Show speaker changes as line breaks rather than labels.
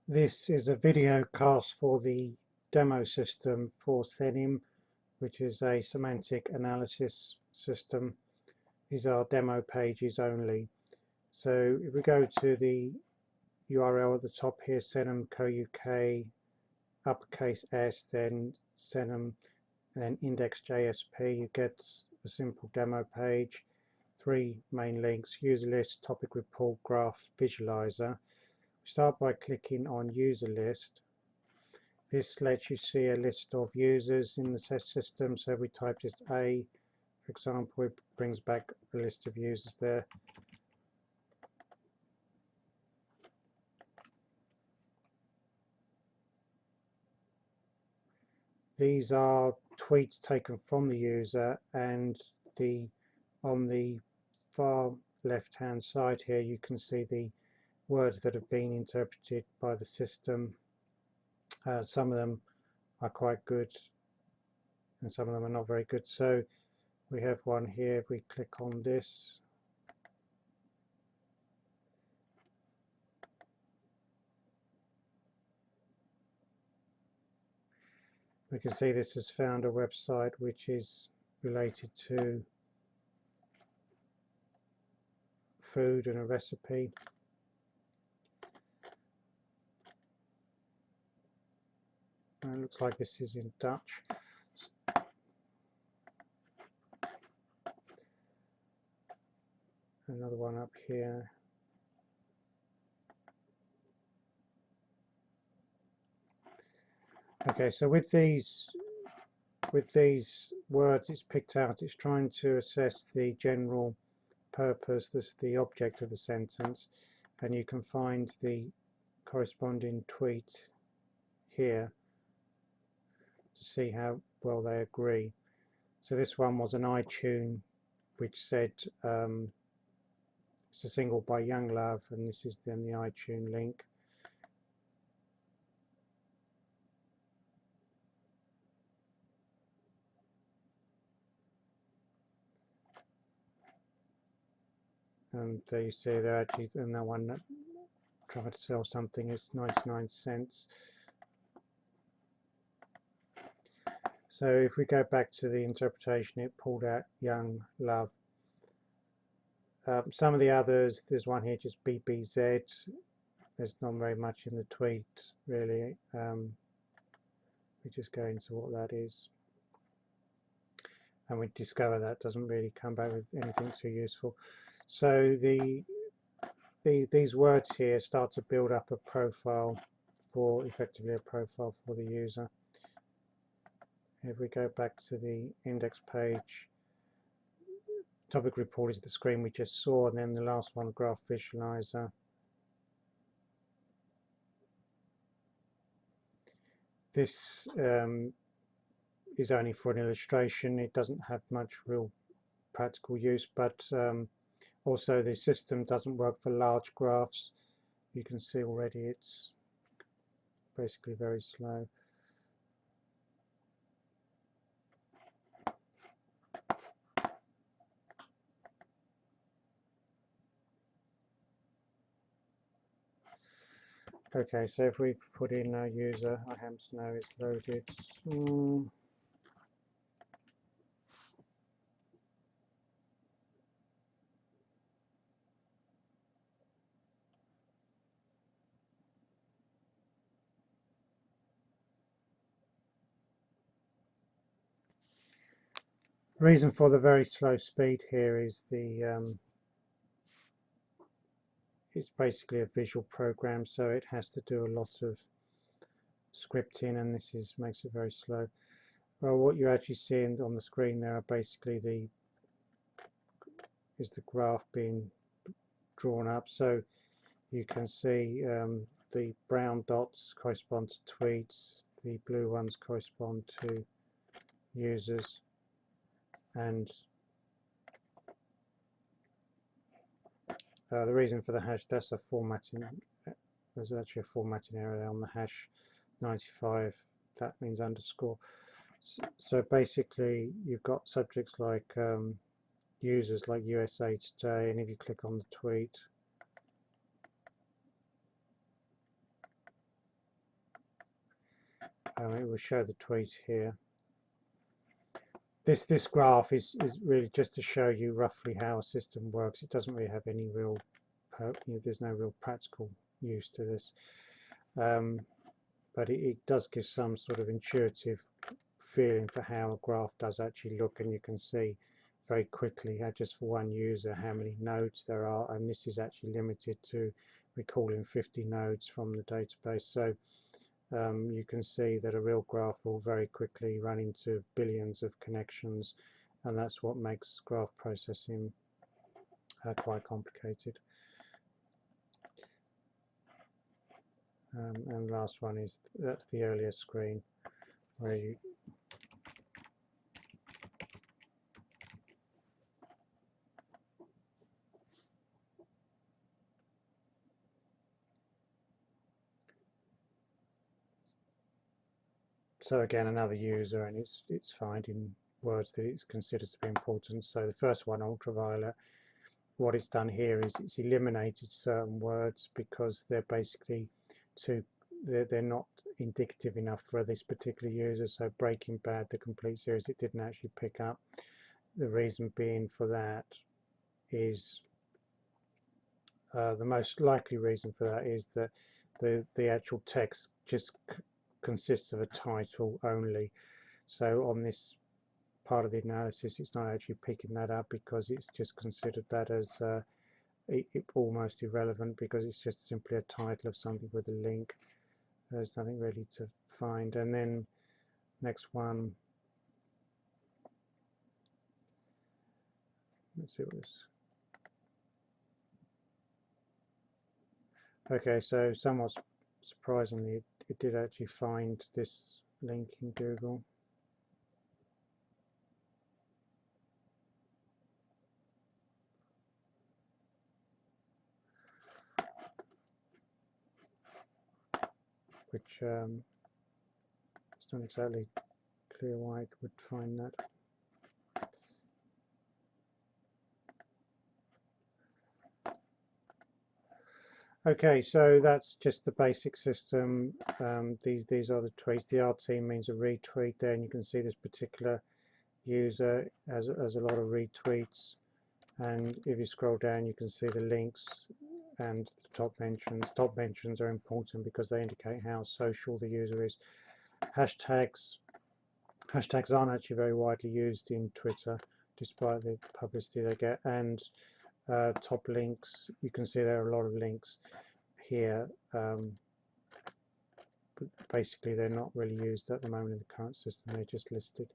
This is a video cast for the demo system for Senym, which is a semantic analysis system. These are demo pages only. So if we go to the URL at the top here, senym.co.uk, uppercase S, then Senym, then index.jsp, you get a simple demo page, 3 main links: user list, topic report, graph, visualizer. Start by clicking on user list. This lets you see a list of users in the system. So if we type just A, for example, it brings back a list of users there. These are tweets taken from the user, and on the far left hand side here you can see the words that have been interpreted by the system. Some of them are quite good and some of them are not very good. So we have one here. If we click on this, we can see this has found a website which is related to food and a recipe. And it looks like this is in Dutch. Another one up here. Okay, so with these words it's picked out, it's trying to assess the general purpose, the object of the sentence, and you can find the corresponding tweet here to see how well they agree. So this one was an iTunes which said it's a single by Young Love, and this is then the iTunes link. And there you see they're actually, and that one that tried to sell something is 99 cents. So if we go back to the interpretation, it pulled out Young Love. Some of the others, there's one here just BBZ. There's not very much in the tweet really. We just go into what that is, and we discover that doesn't really come back with anything too useful. So these words here start to build up a profile effectively a profile for the user. If we go back to the index page, topic report is the screen we just saw, and then the last one, graph visualizer. This is only for an illustration. It doesn't have much real practical use, but also the system doesn't work for large graphs. You can see already it's basically very slow. Okay, so if we put in our user, I happen to know it's loaded. The reason for the very slow speed here is it's basically a visual program, so it has to do a lot of scripting, and this makes it very slow. Well, what you're actually seeing on the screen there are basically the graph being drawn up. So you can see the brown dots correspond to tweets, the blue ones correspond to users, and the reason for the hash, that's a formatting, there's actually a formatting error there on the hash 95, that means underscore. So basically you've got subjects like users like USA Today, and if you click on the tweet, It will show the tweet here. This graph is really just to show you roughly how a system works. It doesn't really have any real, there's no real practical use to this, but it does give some sort of intuitive feeling for how a graph does actually look, and you can see very quickly just for one user how many nodes there are, and this is actually limited to recalling 50 nodes from the database. So you can see that a real graph will very quickly run into billions of connections, and that's what makes graph processing quite complicated. And last one is, that's the earlier screen where you so again, another user, and it's finding words that it considers to be important. So the first one, ultraviolet, what it's done here is it's eliminated certain words because they're basically they're not indicative enough for this particular user. So Breaking Bad, the complete series, it didn't actually pick up. The reason being for that is the most likely reason for that is that the actual text just consists of a title only. So on this part of the analysis, it's not actually picking that up because it's just considered that as almost irrelevant, because it's just simply a title of something with a link. There's nothing really to find. And then next one, let's see what this. Okay, so somewhat surprisingly, it did actually find this link in Google. Which it's not exactly clear why it would find that. Okay, so that's just the basic system. These are the tweets. The RT means a retweet there, and you can see this particular user has a lot of retweets. And if you scroll down, you can see the links and the top mentions. Top mentions are important because they indicate how social the user is. Hashtags aren't actually very widely used in Twitter, despite the publicity they get. And top links, you can see there are a lot of links here, but basically they're not really used at the moment in the current system. They're just listed.